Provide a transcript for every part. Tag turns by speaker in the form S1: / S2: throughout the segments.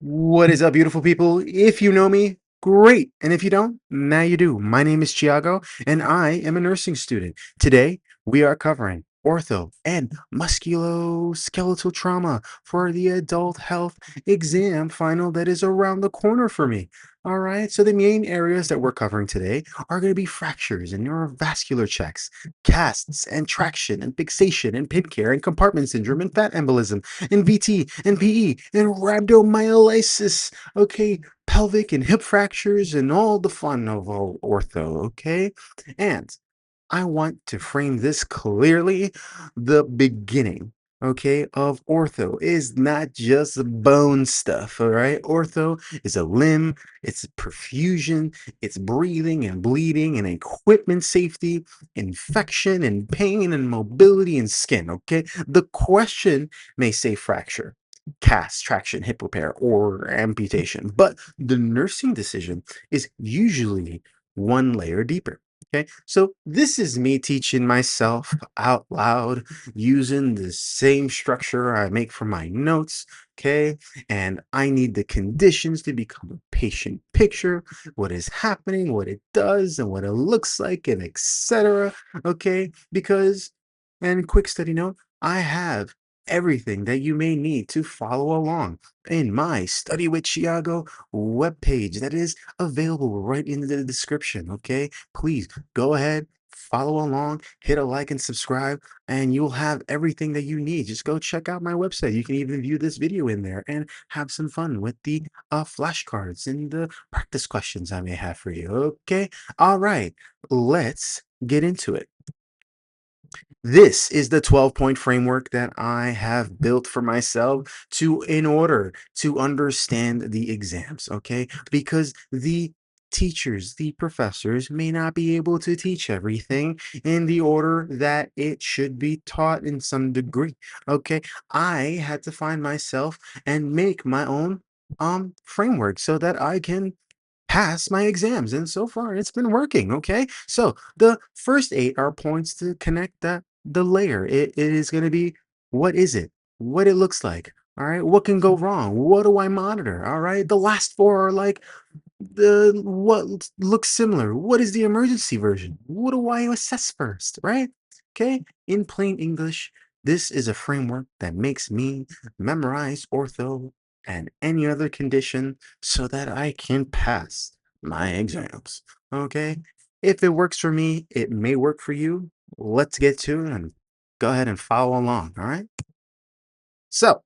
S1: What is up, beautiful people? If you know me, great. And if you don't, now you do. My name is Tiago, and I am a nursing student. Today, we are covering ortho and musculoskeletal trauma for the adult health exam final that is around the corner for me. All right, so the main areas that we're covering today are going to be fractures and neurovascular checks, casts and traction and fixation and pin care and compartment syndrome and fat embolism and VT and PE and rhabdomyolysis, okay, pelvic and hip fractures and all the fun of all ortho, okay? And I want to frame this clearly. The beginning, okay, of ortho is not just bone stuff, all right? Ortho is a limb, it's perfusion, it's breathing and bleeding and equipment safety, infection and pain and mobility and skin, okay? The question may say fracture, cast, traction, hip repair, or amputation, but the nursing decision is usually one layer deeper. Okay, so this is me teaching myself out loud using the same structure I make for my notes. Okay, and I need the conditions to become a patient picture, what is happening, what it does, and what it looks like, and etc. Okay, because, and quick study note, I have everything that you may need to follow along in my Study with Tiago webpage that is available right in the description. Okay, please go ahead, follow along, hit a like and subscribe, and you'll have everything that you need. Just go check out my website. You can even view this video in there and have some fun with the flashcards and the practice questions I may have for you. Okay, all right, let's get into it. This is the 12-point framework that I have built for myself in order to understand the exams, okay? Because the teachers, the professors may not be able to teach everything in the order that it should be taught in some degree, okay? I had to find myself and make my own framework so that I can pass my exams, and so far it's been working. Okay, so the first eight are points to connect the layer. It is going to be, what is it, what it looks like, all right, what can go wrong, what do I monitor, all right. The last four are like, the what looks similar, what is the emergency version, what do I assess first, right? Okay, in plain English, this is a framework that makes me memorize ortho and any other condition so that I can pass my exams. Okay, if it works for me, it may work for you. Let's get to it and go ahead and follow along. All right, so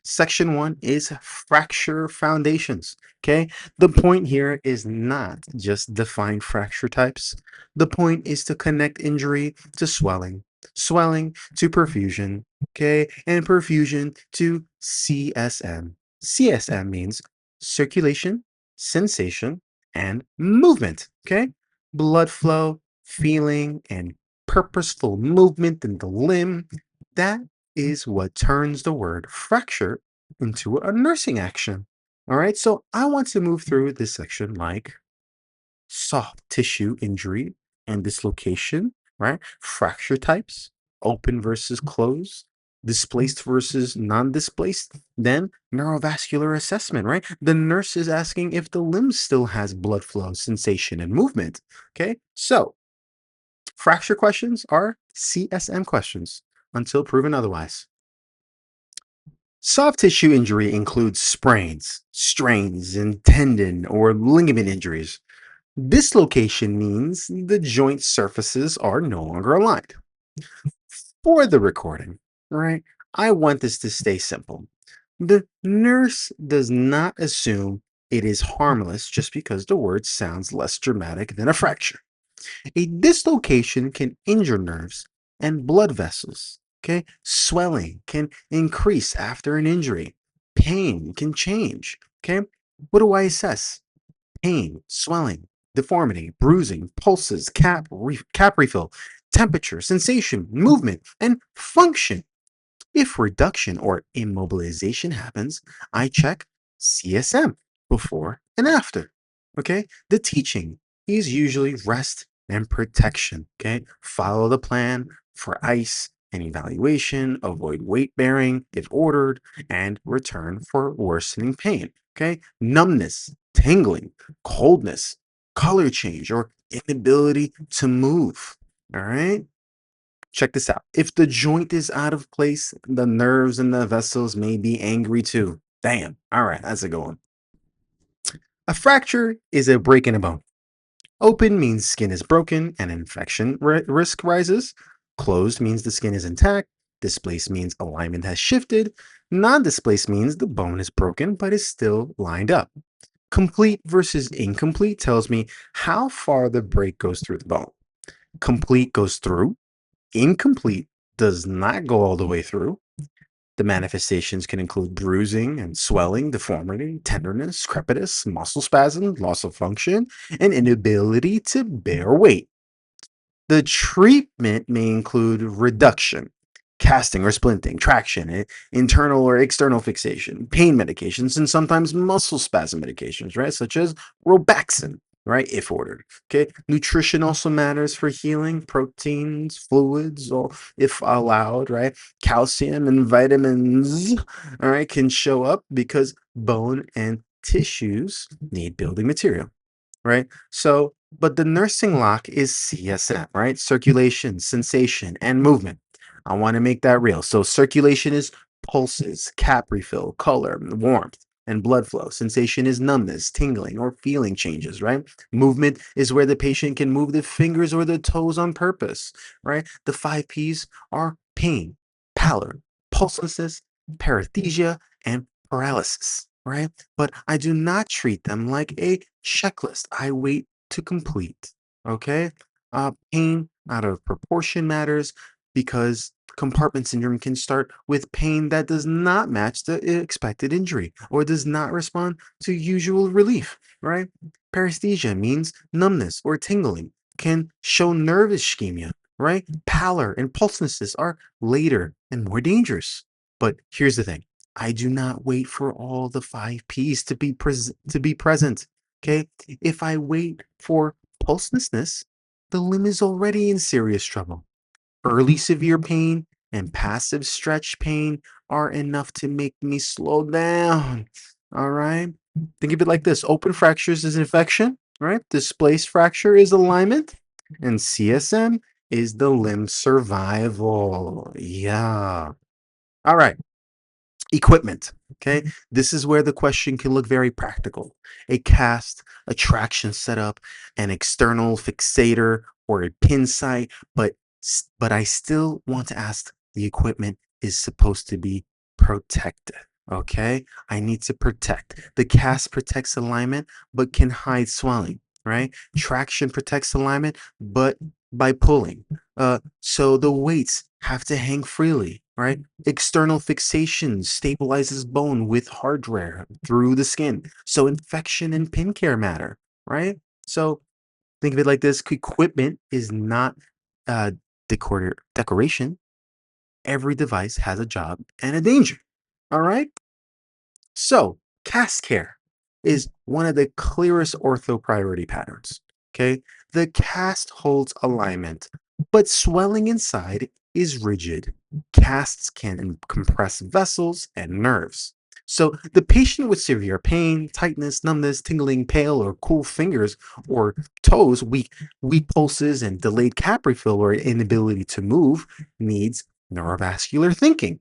S1: Section 1 is fracture foundations. Okay, the point here is not just define fracture types. The point is to connect injury to swelling, swelling to perfusion, okay, and perfusion to CSM. CSM means circulation, sensation, and movement. Okay, blood flow, feeling, and purposeful movement in the limb. That is what turns the word fracture into a nursing action. All right, so I want to move through this section like soft tissue injury and dislocation, right? Fracture types, open versus closed, displaced versus non-displaced, then neurovascular assessment, right? The nurse is asking if the limb still has blood flow, sensation, and movement. Okay, so fracture questions are CSM questions until proven otherwise. Soft tissue injury includes sprains, strains, and tendon or ligament injuries. Dislocation means the joint surfaces are no longer aligned. For the recording, right, I want this to stay simple. The nurse does not assume it is harmless just because the word sounds less dramatic than a fracture. A dislocation can injure nerves and blood vessels. Okay, swelling can increase after an injury. Pain can change. Okay, what do I assess? Pain, swelling, deformity, bruising, pulses, cap refill, temperature, sensation, movement, and function. If reduction or immobilization happens, I check CSM before and after. Okay, the teaching is usually rest and protection. Okay, follow the plan for ice, and evaluation, avoid weight bearing if ordered, and return for worsening pain. Okay, numbness, tingling, coldness, color change, or inability to move. All right. Check this out. If the joint is out of place, the nerves and the vessels may be angry too. Damn. All right, that's a good one. A fracture is a break in a bone. Open means skin is broken and infection risk rises. Closed means the skin is intact. Displaced means alignment has shifted. Non-displaced means the bone is broken but is still lined up. Complete versus incomplete tells me how far the break goes through the bone. Complete goes through. Incomplete does not go all the way through. The manifestations can include bruising and swelling, deformity, tenderness, crepitus, muscle spasm, loss of function, and inability to bear weight. The treatment may include reduction, casting or splinting, traction, internal or external fixation, pain medications, and sometimes muscle spasm medications, right? Such as Robaxin, right? If ordered. Okay. Nutrition also matters for healing, proteins, fluids, or if allowed, right? Calcium and vitamins, all right, can show up because bone and tissues need building material, right? So, but the nursing lock is CSM, right? Circulation, sensation, and movement. I want to make that real. So, circulation is pulses, cap refill, color, warmth, and blood flow. Sensation is numbness, tingling, or feeling changes, right? Movement is where the patient can move the fingers or the toes on purpose, right? The 5 P's are pain, pallor, pulselessness, paresthesia, and paralysis, right? But I do not treat them like a checklist. I wait to complete. Okay. Pain out of proportion matters because compartment syndrome can start with pain that does not match the expected injury or does not respond to usual relief, right? Paresthesia means numbness or tingling, can show nerve ischemia, right? Pallor and pulselessness are later and more dangerous. But here's the thing. I do not wait for all the 5 P's to be present. Okay? If I wait for pulselessness, the limb is already in serious trouble. Early severe pain and passive stretch pain are enough to make me slow down. All right? Think of it like this. Open fractures is infection, right? Displaced fracture is alignment, and CSM is the limb survival. Yeah. All right. Equipment. Okay. This is where the question can look very practical. A cast, a traction setup, an external fixator, or a pin site, but I still want to ask the equipment is supposed to be protected. Okay. I need to protect. The cast protects alignment, but can hide swelling, right? Traction protects alignment, but by pulling. So the weights have to hang freely, right? External fixation stabilizes bone with hardware through the skin. So infection and pin care matter, right? So think of it like this. Equipment is not uh, decoration. Every device has a job and a danger. All right. So, cast care is one of the clearest ortho priority patterns. Okay. The cast holds alignment, but swelling inside is rigid. Casts can compress vessels and nerves. So, the patient with severe pain, tightness, numbness, tingling, pale, or cool fingers or toes, weak pulses, and delayed cap refill or inability to move needs neurovascular thinking.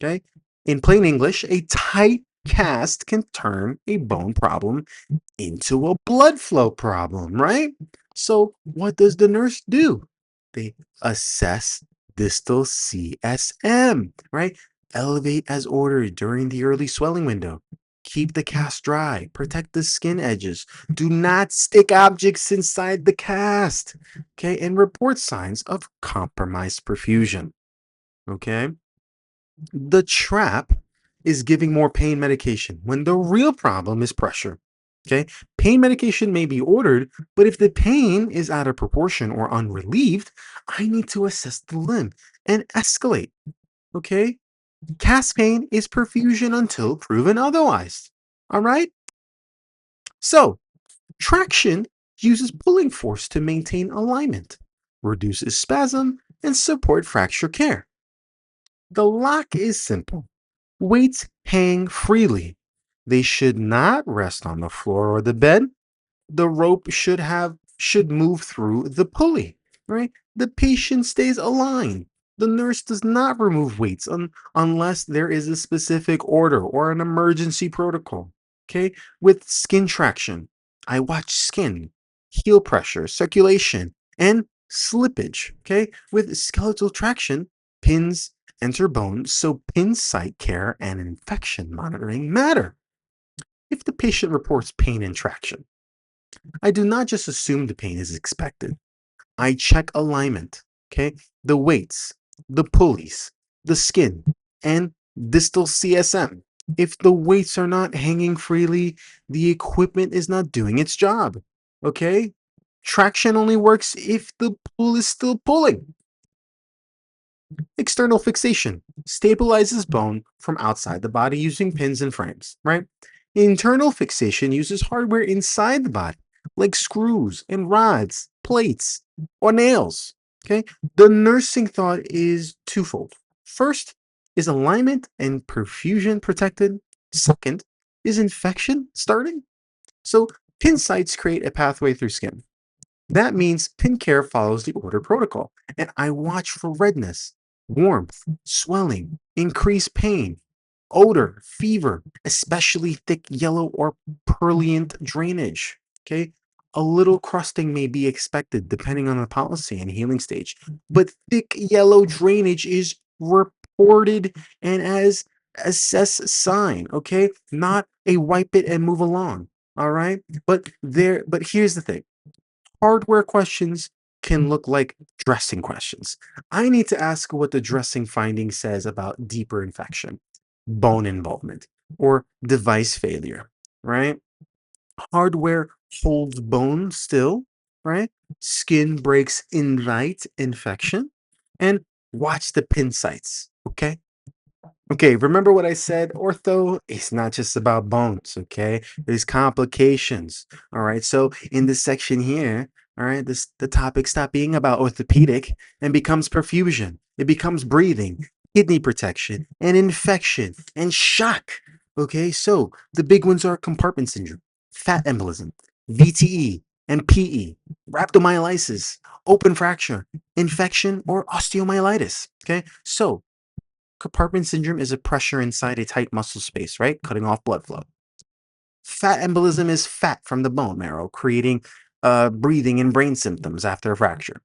S1: Okay. In plain English, a tight cast can turn a bone problem into a blood flow problem, right? So, what does the nurse do? They assess distal CSM, right? Elevate as ordered during the early swelling window. Keep the cast dry. Protect the skin edges. Do not stick objects inside the cast. Okay. And report signs of compromised perfusion. Okay. The trap is giving more pain medication when the real problem is pressure. Okay. Pain medication may be ordered, but if the pain is out of proportion or unrelieved, I need to assess the limb and escalate. Okay. Cast pain is perfusion until proven otherwise. All right. So, traction uses pulling force to maintain alignment, reduces spasm, and support fracture care. The lock is simple. Weights hang freely. They should not rest on the floor or the bed. The rope should move through the pulley, right? The patient stays aligned. The nurse does not remove weights unless there is a specific order or an emergency protocol. Okay? With skin traction, I watch skin, heel pressure, circulation, and slippage. Okay? With skeletal traction, pins enter bone, so pin site care and infection monitoring matter. If the patient reports pain and traction, I do not just assume the pain is expected. I check alignment, okay? The weights, the pulleys, the skin, and distal CSM. If the weights are not hanging freely, the equipment is not doing its job, okay? Traction only works if the pull is still pulling. External fixation stabilizes bone from outside the body using pins and frames, right? Internal fixation uses hardware inside the body, like screws and rods, plates, or nails. Okay? The nursing thought is twofold. First, is alignment and perfusion protected? Second, is infection starting? So, pin sites create a pathway through skin. That means pin care follows the order protocol, and I watch for redness, warmth, swelling, increased pain, odor, fever, especially thick yellow or purulent drainage. Okay. A little crusting may be expected depending on the policy and healing stage, but thick yellow drainage is reported and as assess sign, okay? Not a wipe it and move along. All right. But here's the thing, hardware questions can look like dressing questions. I need to ask what the dressing finding says about deeper infection, bone involvement, or device failure, right? Hardware holds bone still, right? Skin breaks invite infection, and watch the pin sites, okay? Okay, remember what I said? Ortho is not just about bones, okay? There's complications. All right. So in this section here, all right, the topic stop being about orthopedic and becomes perfusion. It becomes breathing, kidney protection, and infection and shock. Okay, so the big ones are compartment syndrome, fat embolism, VTE, and PE, rhabdomyolysis, open fracture, infection, or osteomyelitis. Okay, so compartment syndrome is a pressure inside a tight muscle space, right? Cutting off blood flow. Fat embolism is fat from the bone marrow, creating breathing and brain symptoms after a fracture.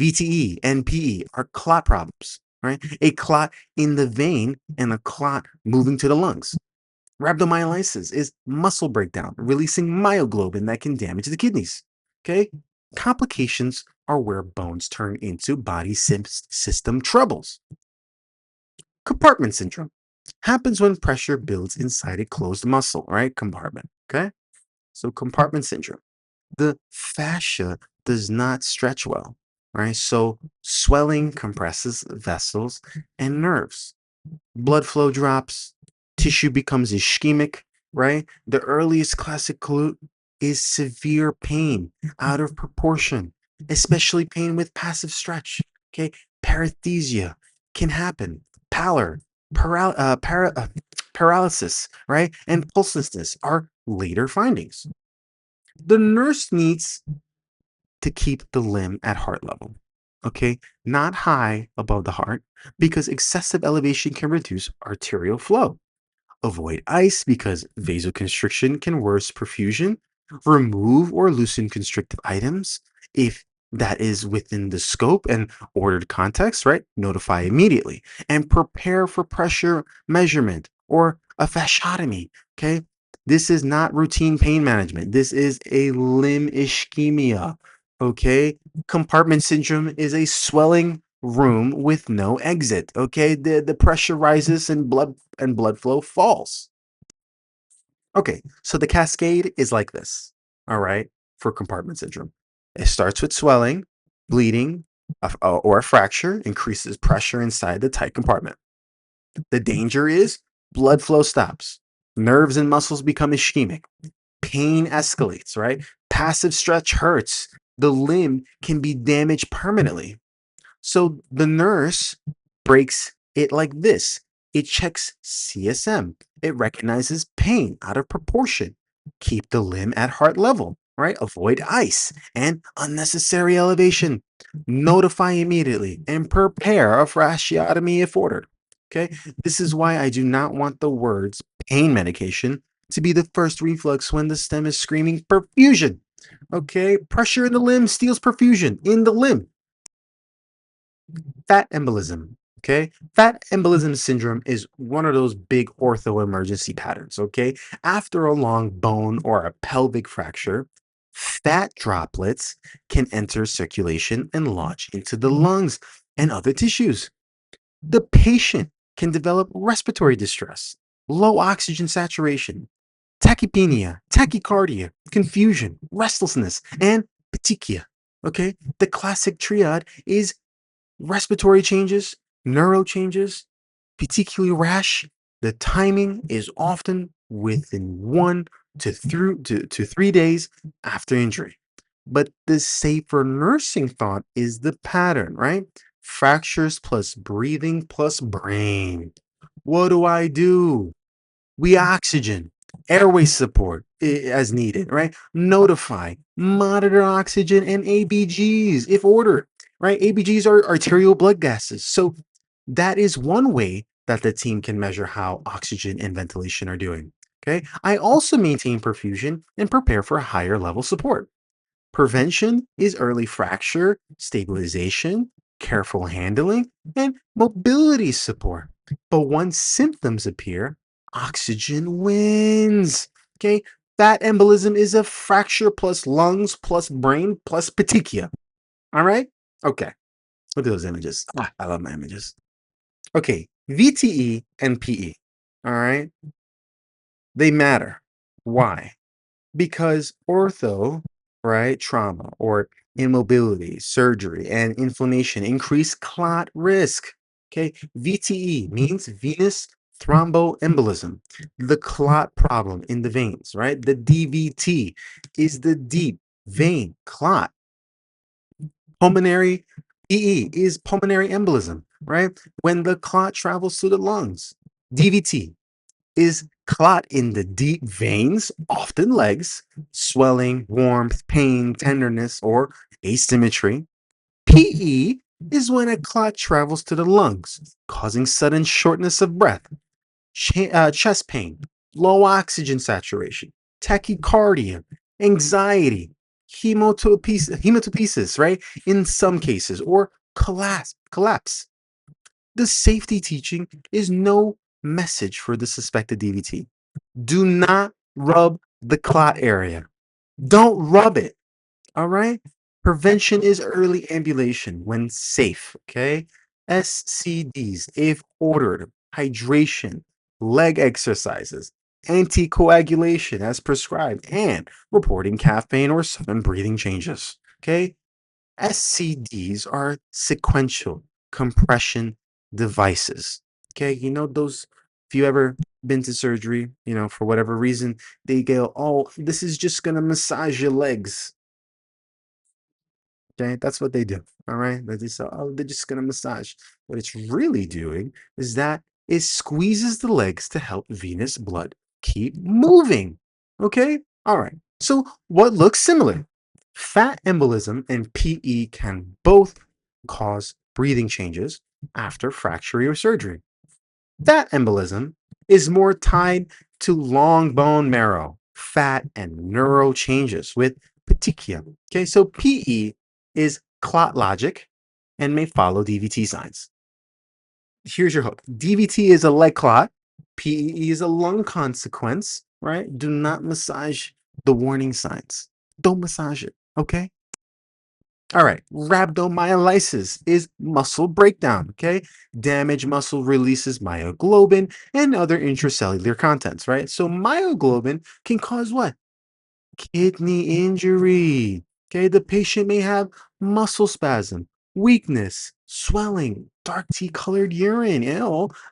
S1: VTE and PE are clot problems, right? A clot in the vein and a clot moving to the lungs. Rhabdomyolysis is muscle breakdown, releasing myoglobin that can damage the kidneys. Okay? Complications are where bones turn into body system troubles. Compartment syndrome happens when pressure builds inside a closed muscle, right? Compartment. Okay. So, compartment syndrome. The fascia does not stretch well, right? So, swelling compresses vessels and nerves. Blood flow drops, tissue becomes ischemic, right? The earliest classic clue is severe pain out of proportion, especially pain with passive stretch. Okay, paresthesia can happen, pallor, paralysis, right? And pulselessness are later findings. The nurse needs to keep the limb at heart level, okay? Not high above the heart because excessive elevation can reduce arterial flow. Avoid ice because vasoconstriction can worsen perfusion. Remove or loosen constrictive items if that is within the scope and ordered context, right? Notify immediately and prepare for pressure measurement or a fasciotomy, okay? This is not routine pain management. This is a limb ischemia, okay? Compartment syndrome is a swelling room with no exit, okay? The pressure rises and blood flow falls. Okay, so the cascade is like this, all right, for compartment syndrome. It starts with swelling, bleeding, or a fracture, increases pressure inside the tight compartment. The danger is blood flow stops, nerves and muscles become ischemic, pain escalates, right? Passive stretch hurts, the limb can be damaged permanently. So the nurse breaks it like this. It checks CSM. It recognizes pain out of proportion. Keep the limb at heart level, right? Avoid ice and unnecessary elevation. Notify immediately and prepare a fasciotomy if ordered. Okay, this is why I do not want the words pain medication to be the first reflex when the stem is screaming perfusion. Okay, pressure in the limb steals perfusion in the limb. Fat embolism. Okay, fat embolism syndrome is one of those big ortho emergency patterns. Okay, after a long bone or a pelvic fracture, fat droplets can enter circulation and lodge into the lungs and other tissues. The patient can develop respiratory distress, low oxygen saturation, tachypnea, tachycardia, confusion, restlessness, and petechia. Okay, the classic triad is respiratory changes, neuro changes, particularly rash. The timing is often within 1 to 3 days after injury. But the safer nursing thought is the pattern, right? Fractures plus breathing plus brain. What do I do? We oxygen, airway support as needed, right? Notify, monitor oxygen and ABGs if ordered, right? ABGs are arterial blood gases. So that is one way that the team can measure how oxygen and ventilation are doing. Okay. I also maintain perfusion and prepare for higher level support. Prevention is early fracture, stabilization, careful handling, and mobility support. But once symptoms appear, oxygen wins. Okay, fat embolism is a fracture plus lungs plus brain plus petechia. All right? Okay, look at those images. I love my images. Okay, VTE and PE. All right, they matter. Why? Because ortho, right, trauma or immobility, surgery, and inflammation increase clot risk. Okay, VTE means venous thromboembolism, the clot problem in the veins, right? The DVT is the deep vein clot. Pulmonary PE is pulmonary embolism, right? When the clot travels to the lungs. DVT is clot in the deep veins, often legs, swelling, warmth, pain, tenderness, or asymmetry. PE is when a clot travels to the lungs, causing sudden shortness of breath, chest pain, low oxygen saturation, tachycardia, anxiety, hematopoiesis, right? In some cases, or collapse. The safety teaching is no message for the suspected DVT. Do not rub the clot area. Don't rub it. All right. Prevention is early ambulation when safe. Okay. SCDs, if ordered, hydration, leg exercises, anticoagulation as prescribed, and reporting calf pain or sudden breathing changes. Okay. SCDs are sequential compression devices. Okay, you know those, if you ever been to surgery, for whatever reason, they go, oh, this is just gonna massage your legs. Okay, that's what they do. All right. They say, oh, they're just gonna massage. What it's really doing is that it squeezes the legs to help venous blood keep moving. Okay. All right. So what looks similar? Fat embolism and PE can both cause breathing changes after fracture or surgery. Fat embolism is more tied to long bone marrow, fat, and neuro changes with petechia. Okay, so PE is clot logic and may follow DVT signs. Here's your hook. DVT is a leg clot. PE is a lung consequence, right? Do not massage the warning signs. Don't massage it, okay? All right, rhabdomyolysis is muscle breakdown, okay? Damaged muscle releases myoglobin and other intracellular contents, right? So myoglobin can cause what? Kidney injury. Okay, the patient may have muscle spasm, weakness, swelling, dark tea colored urine,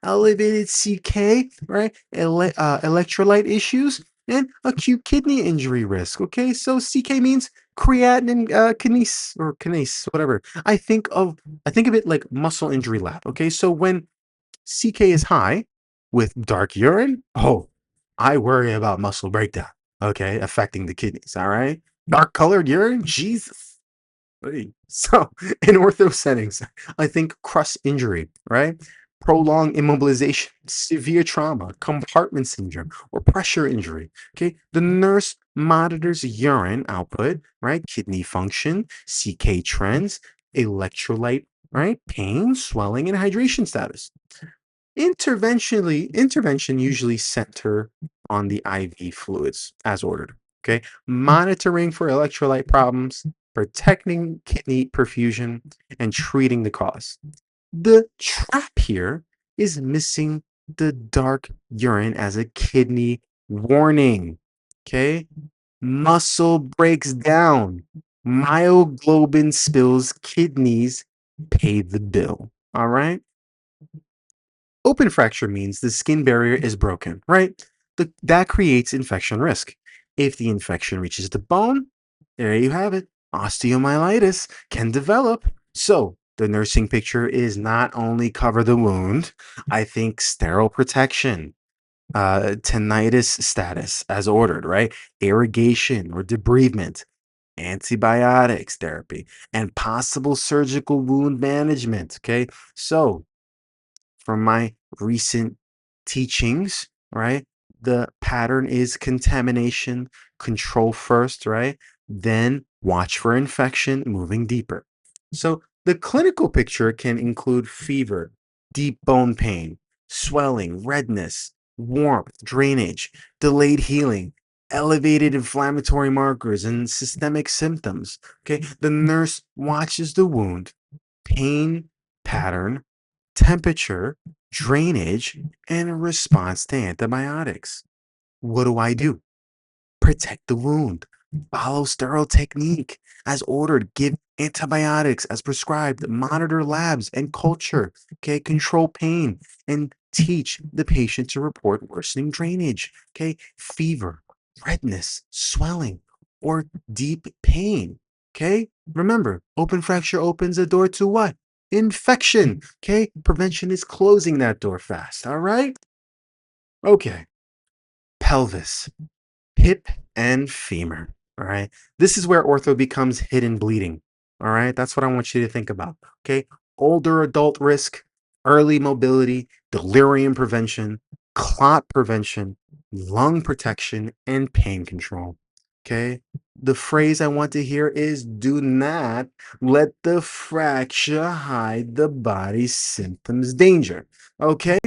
S1: elevated CK, right? Electrolyte issues, and acute kidney injury risk. Okay, so CK means creatinine kinase or kinase, whatever. I think of it like muscle injury lab. Okay, so when CK is high with dark urine, oh, I worry about muscle breakdown, okay, affecting the kidneys, all right? Dark colored urine, Jesus. So, in ortho settings, I think crust injury, right? Prolonged immobilization, severe trauma, compartment syndrome, or pressure injury. Okay, the nurse monitors urine output, right? Kidney function, CK trends, electrolyte, right? Pain, swelling, and hydration status. Intervention usually center on the IV fluids as ordered. Okay, monitoring for electrolyte problems, protecting kidney perfusion, and treating the cause. The trap here is missing the dark urine as a kidney warning. Okay, muscle breaks down, myoglobin spills, kidneys pay the bill. All right. Open fracture means the skin barrier is broken, right? That creates infection risk. If the infection reaches the bone, there you have it. Osteomyelitis can develop. So the nursing picture is not only cover the wound, I think sterile protection, tinnitus status as ordered, right? Irrigation or debridement, antibiotics therapy, and possible surgical wound management. Okay. So from my recent teachings, right? The pattern is contamination, control first, right? Then watch for infection, moving deeper. So the clinical picture can include fever, deep bone pain, swelling, redness, warmth, drainage, delayed healing, elevated inflammatory markers, and systemic symptoms. Okay, the nurse watches the wound, pain pattern, temperature, drainage, and response to antibiotics. What do I do? Protect the wound. Follow sterile technique as ordered. Give antibiotics as prescribed. Monitor labs and culture. Okay, control pain and teach the patient to report worsening drainage. Okay, fever, redness, swelling, or deep pain. Okay, remember, open fracture opens the door to what? Infection. Okay, prevention is closing that door fast. All right. Okay, pelvis, hip, and femur. All right. This is where ortho becomes hidden bleeding. All right. That's what I want you to think about. Okay. Older adult risk, early mobility, delirium prevention, clot prevention, lung protection, and pain control. Okay. The phrase I want to hear is do not let the fracture hide the body's symptoms danger. Okay.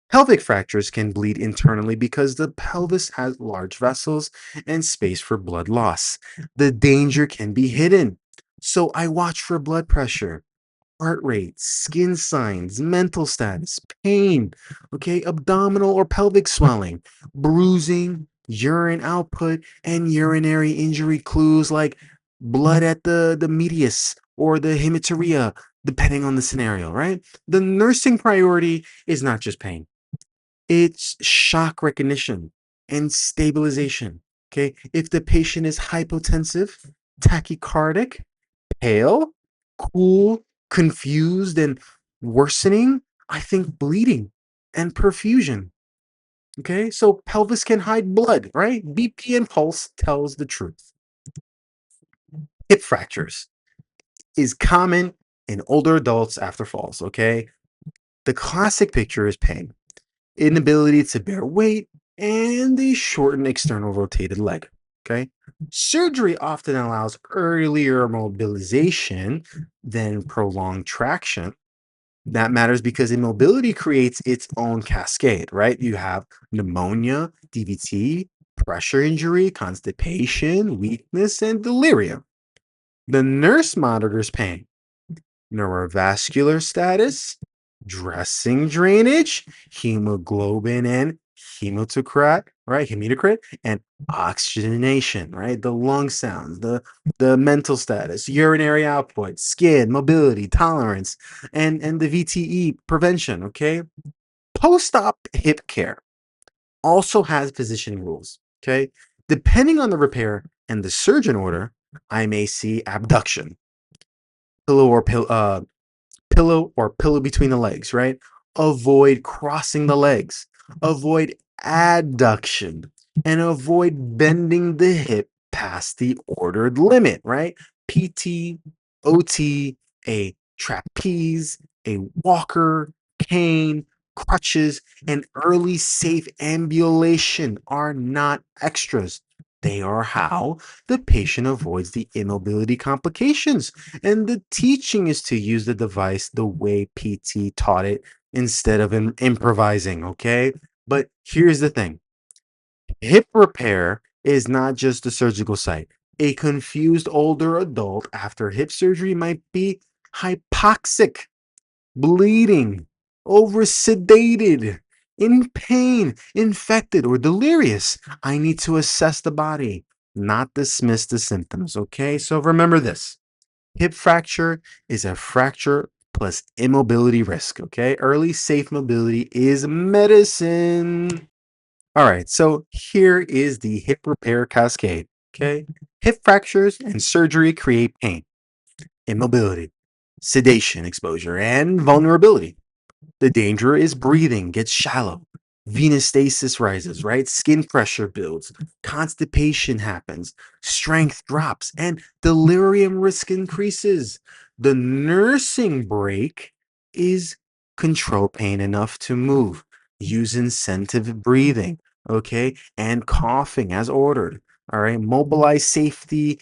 S1: Pelvic fractures can bleed internally because the pelvis has large vessels and space for blood loss. The danger can be hidden. So I watch for blood pressure, heart rate, skin signs, mental status, pain, okay, abdominal or pelvic swelling, bruising, urine output, and urinary injury clues like blood at the medius or the hematuria, depending on the scenario, right? The nursing priority is not just pain. It's shock recognition and stabilization. Okay. If the patient is hypotensive, tachycardic, pale, cool, confused, and worsening, I think bleeding and perfusion. Okay. So pelvis can hide blood, right? BP and pulse tells the truth. Hip fractures is common in older adults after falls. Okay. The classic picture is pain, inability to bear weight, and the shortened external rotated leg. Okay. Surgery often allows earlier mobilization than prolonged traction. That matters because immobility creates its own cascade, right? You have pneumonia, DVT, pressure injury, constipation, weakness, and delirium. The nurse monitors pain, neurovascular status, dressing drainage, hemoglobin and hematocrit, right? Hematocrit and oxygenation, right? The lung sounds, the mental status, urinary output, skin, mobility, tolerance, and the VTE prevention, okay? Post-op hip care also has positioning rules, okay? Depending on the repair and the surgeon order, I may see abduction, pillow or pillow pillow or pillow between the legs, right? avoid crossing the legs, avoid adduction, and avoid bending the hip past the ordered limit, right? PT, OT, a trapeze, a walker, cane, crutches, and early safe ambulation are not extras. They are how the patient avoids the immobility complications. And the teaching is to use the device the way PT taught it instead of improvising, okay? But here's the thing, hip repair is not just a surgical site. A confused older adult after hip surgery might be hypoxic, bleeding, over sedated, in pain, infected, or delirious. I need to assess the body, not dismiss the symptoms, okay? So remember this, hip fracture is a fracture plus immobility risk, okay? Early safe mobility is medicine. All right, so here is the hip repair cascade, okay? Hip fractures and surgery create pain, immobility, sedation exposure, and vulnerability. The danger is breathing gets shallow, venous stasis rises, right? Skin pressure builds, constipation happens, strength drops, and delirium risk increases. The nursing break is control pain enough to move, use incentive breathing, okay, and coughing as ordered. All right, mobilize safely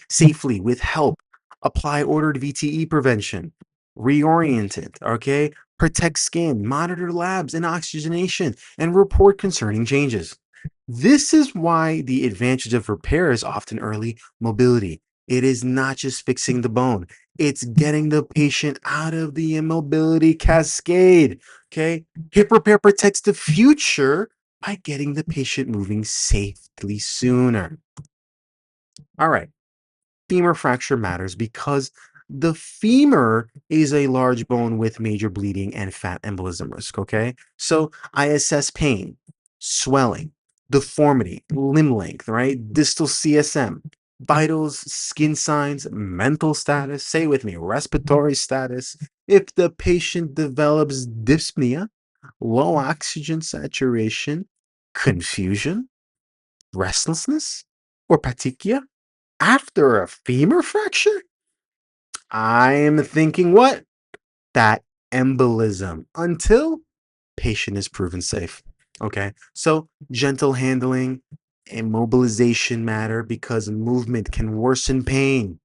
S1: with help. Apply ordered VTE prevention. Reorient it, okay? Protect skin, monitor labs and oxygenation, and report concerning changes. This is why the advantage of repair is often early mobility. It is not just fixing the bone, it's getting the patient out of the immobility cascade. Okay? Hip repair protects the future by getting the patient moving safely sooner. All right. Femur fracture matters because the femur is a large bone with major bleeding and fat embolism risk, okay? So I assess pain, swelling, deformity, limb length, right? Distal CSM, vitals, skin signs, mental status, say it with me, respiratory status. If the patient develops dyspnea, low oxygen saturation, confusion, restlessness, or petechia, after a femur fracture, I am thinking what? That embolism until patient is proven safe. Okay. So gentle handling, immobilization matter because movement can worsen pain,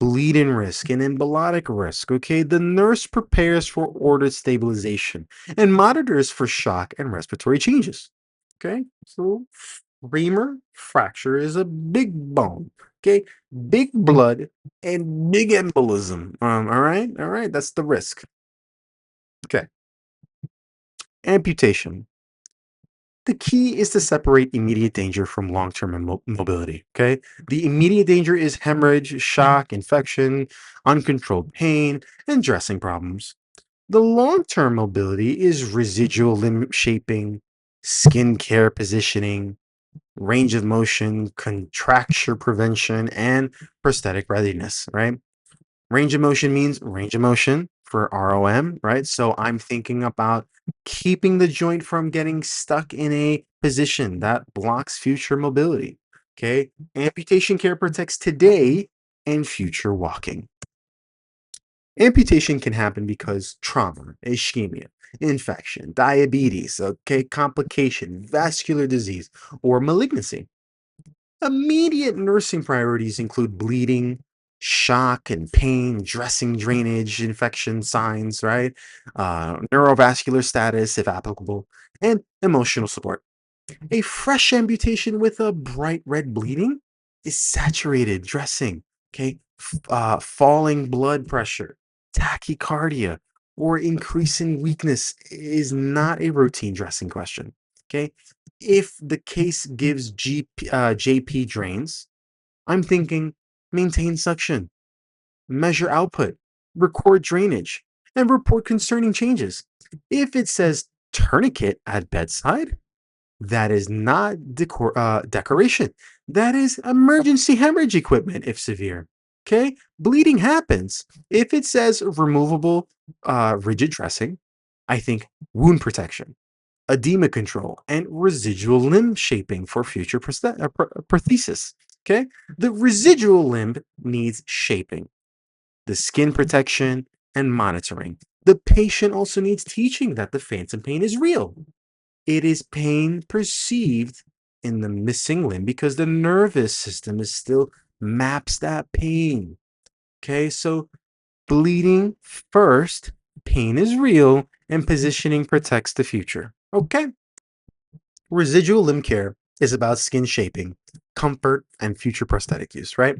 S1: bleeding risk, and embolotic risk. Okay. The nurse prepares for ordered stabilization and monitors for shock and respiratory changes. Okay. So femur fracture is a big bone, okay? Big blood and big embolism. All right, that's the risk. Okay, amputation. The key is to separate immediate danger from long-term mobility. Okay, the immediate danger is hemorrhage, shock, infection, uncontrolled pain, and dressing problems. The long-term mobility is residual limb shaping, skin care positioning, range of motion, contracture prevention, and prosthetic readiness, right? Range of motion means range of motion for ROM, right? So I'm thinking about keeping the joint from getting stuck in a position that blocks future mobility. Okay. Amputation care protects today and future walking. Amputation can happen because trauma, ischemia, infection, diabetes, okay, complication, vascular disease, or malignancy. Immediate nursing priorities include bleeding, shock and pain, dressing, drainage, infection signs, right? Neurovascular status, if applicable, and emotional support. A fresh amputation with a bright red bleeding is saturated dressing, okay? Falling blood pressure, tachycardia, or increasing weakness is not a routine dressing question, okay? If the case gives JP drains, I'm thinking maintain suction, measure output, record drainage, and report concerning changes. If it says tourniquet at bedside, that is not decoration. That is emergency hemorrhage equipment if severe. Okay? Bleeding happens. If it says removable rigid dressing, I think wound protection, edema control, and residual limb shaping for future prosthesis. Okay, the residual limb needs shaping, the skin protection, and monitoring. The patient also needs teaching that the phantom pain is real. It is pain perceived in the missing limb because the nervous system is still maps that pain. Okay, so bleeding first, pain is real, and positioning protects the future. Okay, residual limb care is about skin shaping, comfort, and future prosthetic use, right?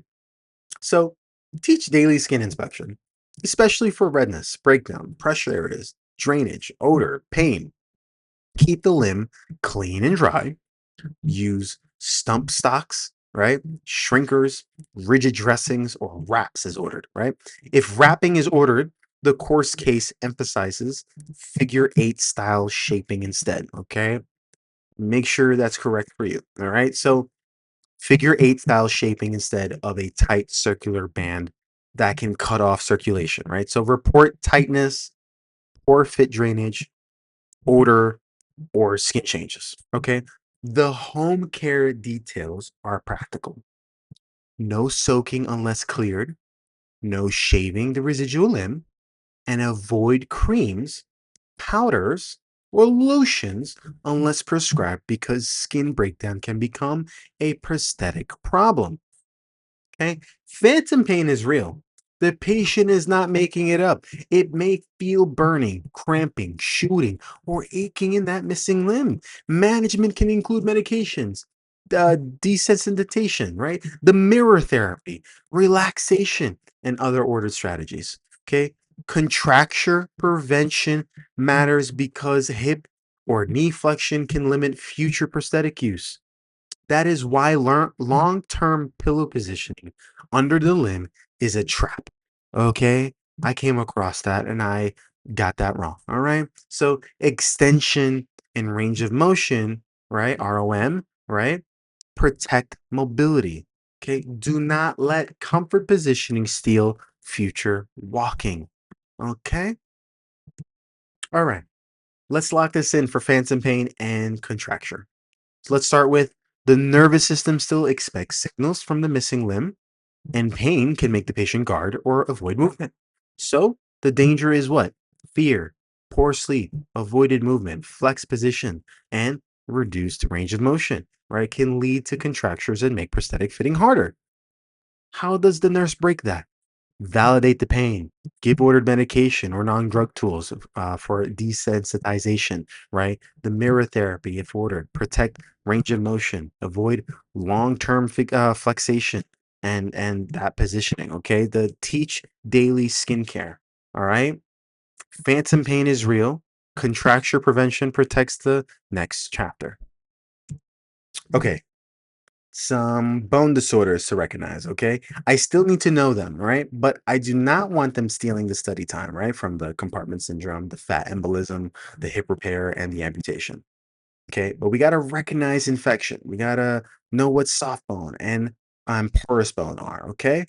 S1: So teach daily skin inspection, especially for redness, breakdown, pressure areas, drainage, odor, pain. Keep the limb clean and dry. Use stump stocks, right? Shrinkers, rigid dressings, or wraps as ordered, right? If wrapping is ordered, the course case emphasizes figure eight style shaping instead, okay? Make sure that's correct for you, all right? So figure eight style shaping instead of a tight circular band that can cut off circulation, right? So report tightness, poor fit drainage, odor, or skin changes. Okay. The home care details are practical. No soaking unless cleared, no shaving the residual limb, and avoid creams, powders, or lotions unless prescribed because skin breakdown can become a prosthetic problem. Okay. Phantom pain is real. The patient is not making it up. It may feel burning, cramping, shooting, or aching in that missing limb. Management can include medications, desensitization, right? The mirror therapy, relaxation, and other ordered strategies. Okay. Contracture prevention matters because hip or knee flexion can limit future prosthetic use. That is why long-term pillow positioning under the limb is a trap. Okay? I came across that and I got that wrong. All right? So extension and range of motion, right? ROM, right? Protect mobility. Okay? Do not let comfort positioning steal future walking. Okay? All right. Let's lock this in for phantom pain and contracture. So let's start with the nervous system still expects signals from the missing limb, and pain can make the patient guard or avoid movement. So the danger is what? Fear, poor sleep, avoided movement, flex position, and reduced range of motion, right? Can lead to contractures and make prosthetic fitting harder. How does the nurse break that? Validate the pain, give ordered medication or non-drug tools for desensitization, right? The mirror therapy, if ordered, protect range of motion, avoid long-term flexation and that positioning, okay? The teach daily skincare, all right? Phantom pain is real. Contracture prevention protects the next chapter. Okay, some bone disorders to recognize, okay? I still need to know them, right? But I do not want them stealing the study time, right? From the compartment syndrome, the fat embolism, the hip repair, and the amputation. Okay, but we got to recognize infection. We got to know what soft bone and porous bone are, okay?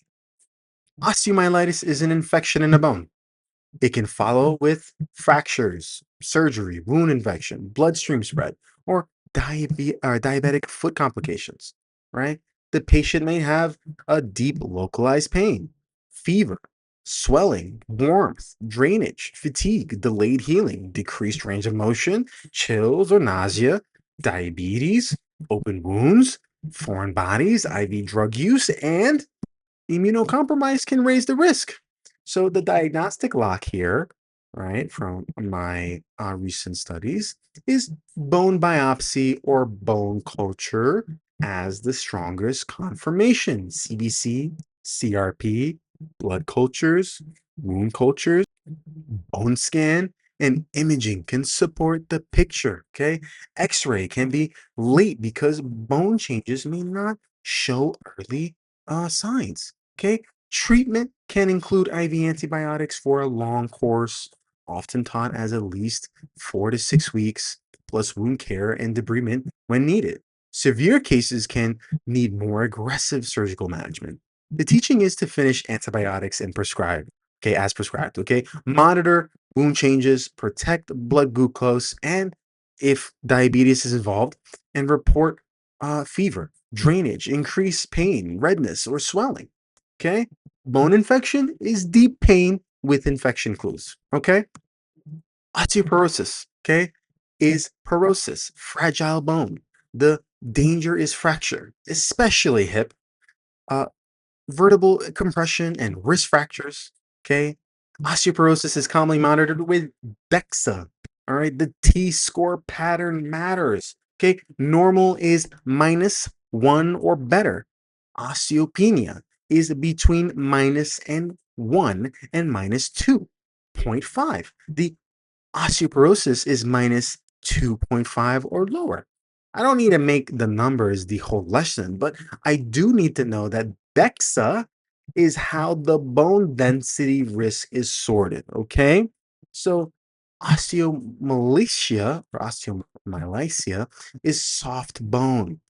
S1: Osteomyelitis is an infection in the bone. It can follow with fractures, surgery, wound infection, bloodstream spread, or diabetic foot complications, right? The patient may have a deep localized pain, fever, swelling, warmth, drainage, fatigue, delayed healing, decreased range of motion, chills or nausea, diabetes, open wounds, foreign bodies, IV drug use, and immunocompromised can raise the risk. So the diagnostic lock here, right, from my recent studies is bone biopsy or bone culture as the strongest confirmation. CBC, CRP, blood cultures, wound cultures, bone scan, and imaging can support the picture. Okay. X-ray can be late because bone changes may not show early signs. Okay. Treatment can include IV antibiotics for a long course, often taught as at least 4 to 6 weeks, plus wound care and debridement when needed. Severe cases can need more aggressive surgical management. The teaching is to finish antibiotics and prescribe, okay, as prescribed, okay? Monitor wound changes, protect blood glucose, and if diabetes is involved, and report fever, drainage, increased pain, redness, or swelling. Okay? Bone infection is deep pain with infection clues. Okay? Osteoporosis, okay, is porosis, fragile bone. The danger is fracture, especially hip, uh, vertebral compression, and wrist fractures. Okay, osteoporosis is commonly monitored with DEXA. All right, the T score pattern matters. Okay, normal is -1 or better. Osteopenia is between -1 and -2.5. The osteoporosis is -2.5 or lower. I don't need to make the numbers the whole lesson, but I do need to know that DEXA is how the bone density risk is sorted, okay? So osteomalacia or osteomyelitis is soft bone,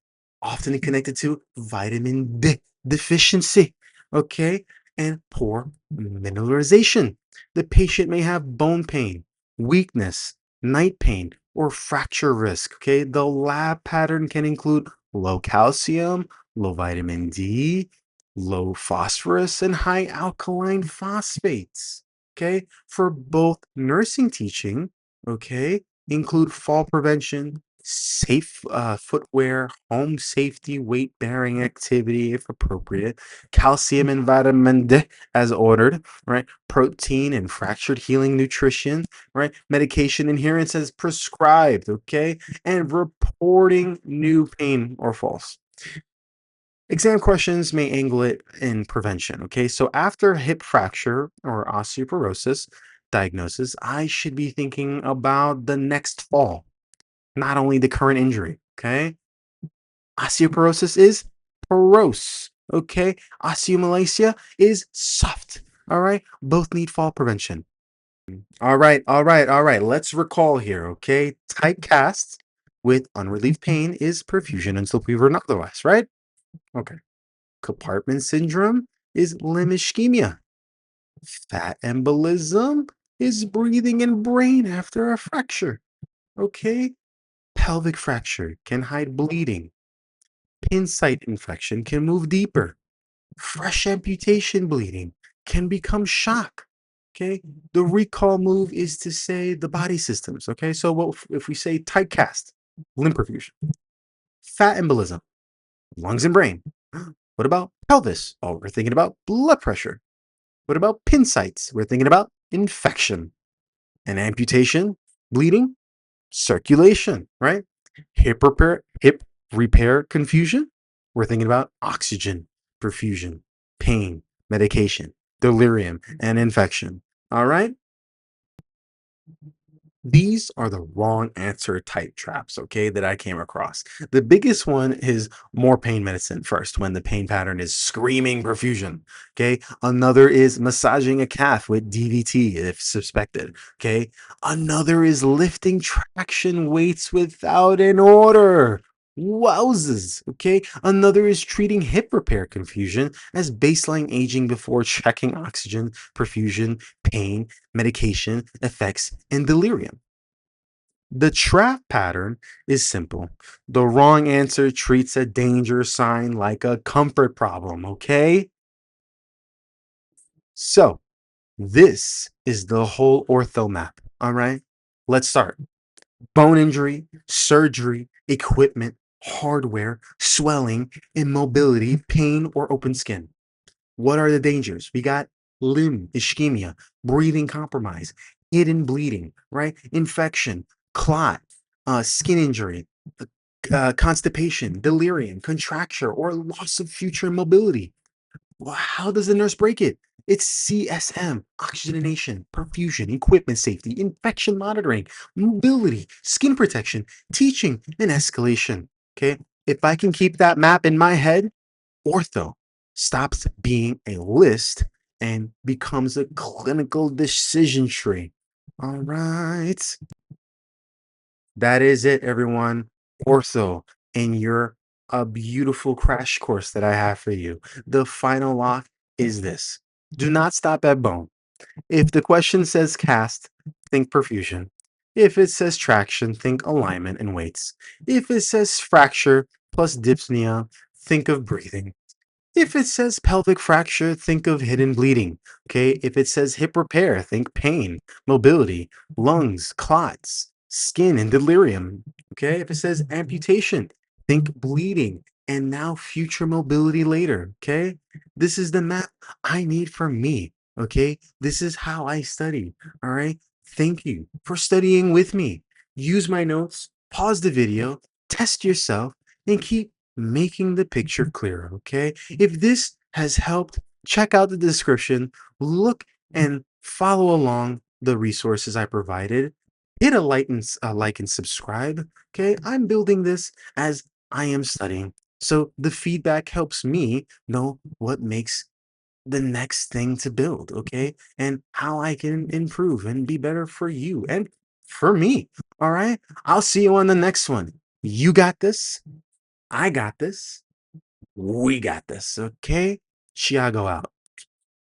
S1: often connected to vitamin D deficiency, okay? And poor mineralization. The patient may have bone pain, weakness, night pain, or fracture risk. Okay, the lab pattern can include low calcium, low vitamin D, low phosphorus, and high alkaline phosphates. Okay, for both nursing teaching, okay, include fall prevention, safe footwear, home safety, weight bearing activity if appropriate, calcium and vitamin D as ordered, right? Protein and fractured healing nutrition, right? Medication adherence as prescribed, okay? And reporting new pain or falls. Exam questions may angle it in prevention, okay? So after hip fracture or osteoporosis diagnosis, I should be thinking about the next fall, not only the current injury, okay? Osteoporosis is porose, okay? Osteomalacia is soft, all right? Both need fall prevention. All right. Let's recall here, okay? Tight cast with unrelieved pain is perfusion until proven otherwise, right? Okay. Compartment syndrome is limb ischemia. Fat embolism is breathing in brain after a fracture, okay? Pelvic fracture can hide bleeding. Pin site infection can move deeper. Fresh amputation bleeding can become shock. Okay. The recall move is to say the body systems. Okay. So what if we say tight cast, limb perfusion, fat embolism, lungs and brain? What about pelvis? Oh, we're thinking about blood pressure. What about pin sites? We're thinking about infection and amputation, bleeding, circulation, right? Hip repair confusion. We're thinking about oxygen, perfusion, pain, medication, delirium, and infection. All right. These are the wrong answer type traps, okay, that I came across. The biggest one is more pain medicine first, when the pain pattern is screaming perfusion, okay? Another is massaging a calf with DVT if suspected, okay? Another is lifting traction weights without an order. Wowzers, okay? Another is treating hip repair confusion as baseline aging before checking oxygen, perfusion, pain, medication, effects, and delirium. The trap pattern is simple. The wrong answer treats a danger sign like a comfort problem, okay? So, this is the whole ortho map, all right? Let's start. Bone injury, surgery, equipment, hardware, swelling, immobility, pain, or open skin. What are the dangers? We got limb ischemia, breathing compromise, hidden bleeding, right? Infection, clot, skin injury, constipation, delirium, contracture, or loss of future mobility. Well, how does the nurse break it? It's CSM, oxygenation, perfusion, equipment safety, infection monitoring, mobility, skin protection, teaching, and escalation. Okay. If I can keep that map in my head, ortho stops being a list and becomes a clinical decision tree. All right. That is it, everyone. Ortho and your a beautiful crash course that I have for you. The final lock is this. Do not stop at bone. If the question says cast, think perfusion. If it says traction, think alignment and weights. If it says fracture plus dyspnea, think of breathing. If it says pelvic fracture, think of hidden bleeding. Okay. If it says hip repair, think pain, mobility, lungs, clots, skin, and delirium. Okay. If it says amputation, think bleeding and now future mobility later. Okay. This is the map I need for me. Okay. This is how I study. All right. Thank you for studying with me. Use my notes, pause the video, test yourself, and keep making the picture clearer, okay? If this has helped, check out the description, look and follow along the resources I provided. Hit a like and subscribe, okay? I'm building this as I am studying. So the feedback helps me know what makes the next thing to build, okay? And how I can improve and be better for you and for me. All right? I'll see you on the next one. You got this. I got this. We got this, okay? Tiago out.